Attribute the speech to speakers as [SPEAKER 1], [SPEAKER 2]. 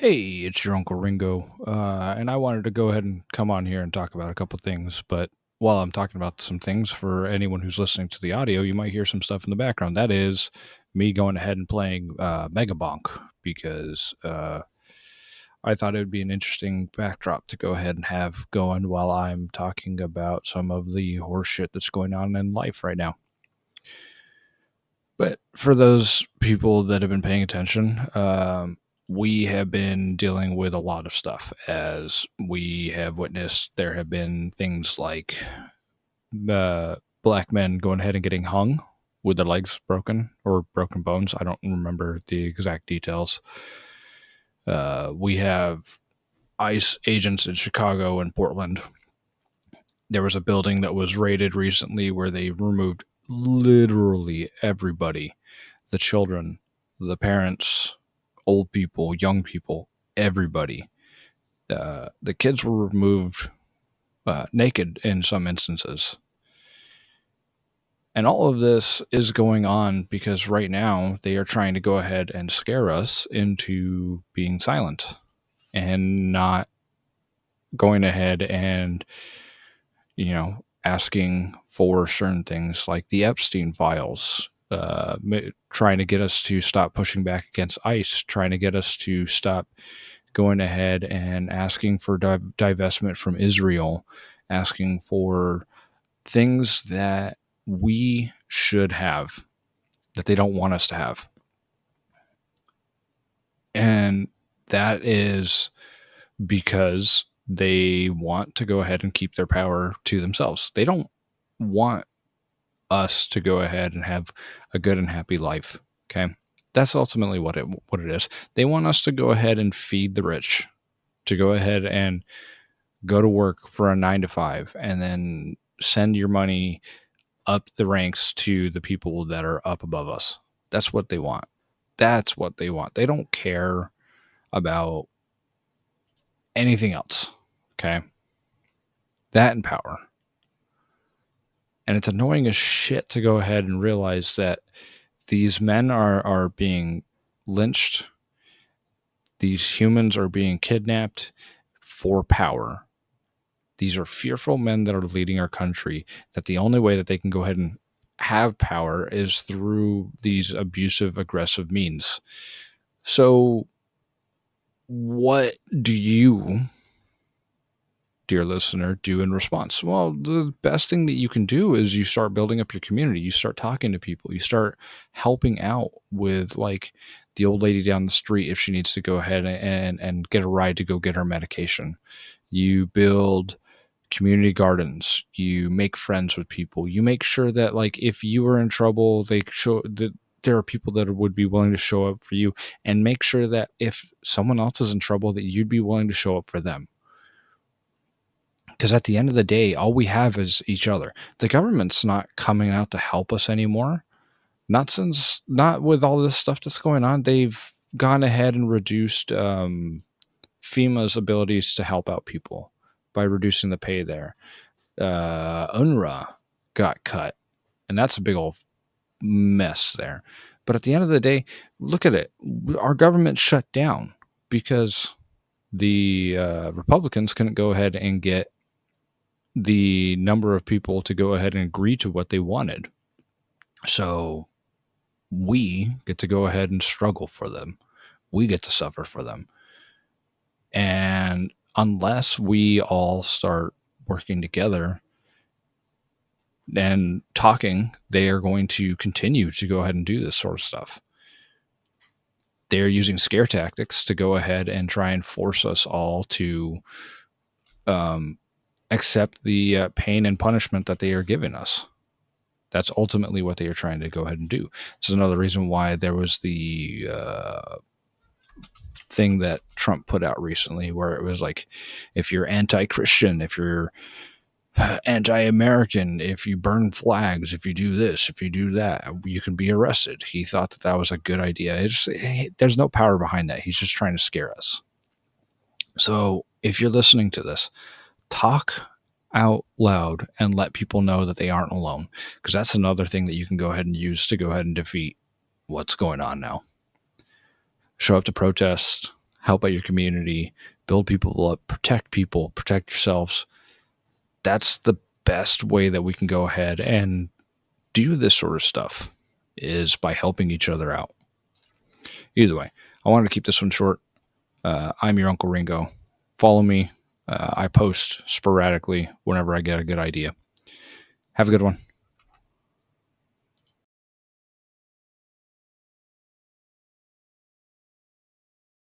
[SPEAKER 1] Hey, it's your Uncle Ringo, and I wanted to go ahead and come on here and talk about a couple things. But while I'm talking about some things, for anyone who's listening to the audio, you might hear some stuff in the background. That is me going ahead and playing Mega Bonk because I thought it would be an interesting backdrop to go ahead and have going while I'm talking about some of the horse shit that's going on in life right now. But for those people that have been paying attention, we have been dealing with a lot of stuff as we have witnessed. There have been things like black men going ahead and getting hung with their legs broken or broken bones. I don't remember the exact details. We have ICE agents in Chicago and Portland. There was a building that was raided recently where they removed literally everybody, the children, the parents, old people, young people, everybody. The kids were removed naked in some instances. And all of this is going on because right now they are trying to go ahead and scare us into being silent and not going ahead and, asking for certain things like the Epstein files, trying to get us to stop pushing back against ICE, trying to get us to stop going ahead and asking for divestment from Israel, asking for things that we should have that they don't want us to have. And that is because they want to go ahead and keep their power to themselves. They don't want us to go ahead and have a good and happy life. Okay. That's ultimately what it is. They want us to go ahead and feed the rich, to go ahead and go to work for a 9 to 5 and then send your money up the ranks to the people that are up above us. That's what they want. That's what they want. They don't care about anything else. Okay. That and power. And it's annoying as shit to go ahead and realize that these men are being lynched. These humans are being kidnapped for power. These are fearful men that are leading our country, that the only way that they can go ahead and have power is through these abusive, aggressive means. So, what do you, dear listener, do in response? Well, the best thing that you can do is you start building up your community. You start talking to people. You start helping out with, like, the old lady down the street if she needs to go ahead and get a ride to go get her medication. You build community gardens. You make friends with people. You make sure that, like, if you are in trouble, they show that there are people that would be willing to show up for you, and make sure that if someone else is in trouble, that you'd be willing to show up for them. Because at the end of the day, all we have is each other. The government's not coming out to help us anymore. Not with all this stuff that's going on. They've gone ahead and reduced FEMA's abilities to help out people by reducing the pay there. UNRWA got cut, and that's a big old mess there. But at the end of the day, look at it. Our government shut down because the Republicans couldn't go ahead and get the number of people to go ahead and agree to what they wanted. So we get to go ahead and struggle for them. We get to suffer for them. And unless we all start working together and talking, they are going to continue to go ahead and do this sort of stuff. They're using scare tactics to go ahead and try and force us all to accept the pain and punishment that they are giving us. That's ultimately what they are trying to go ahead and do. This is another reason why there was the thing that Trump put out recently where it was like, if you're anti-Christian, if you're anti-American, if you burn flags, if you do this, if you do that, you can be arrested. He thought that that was a good idea. There's no power behind that. He's just trying to scare us. So if you're listening to this, talk out loud and let people know that they aren't alone, because that's another thing that you can go ahead and use to go ahead and defeat what's going on now. Show up to protest, help out your community, build people up, protect people, protect yourselves. That's the best way that we can go ahead and do this sort of stuff is by helping each other out. Either way, I wanted to keep this one short. I'm your Uncle Ringo. Follow me. I post sporadically whenever I get a good idea. Have a good one.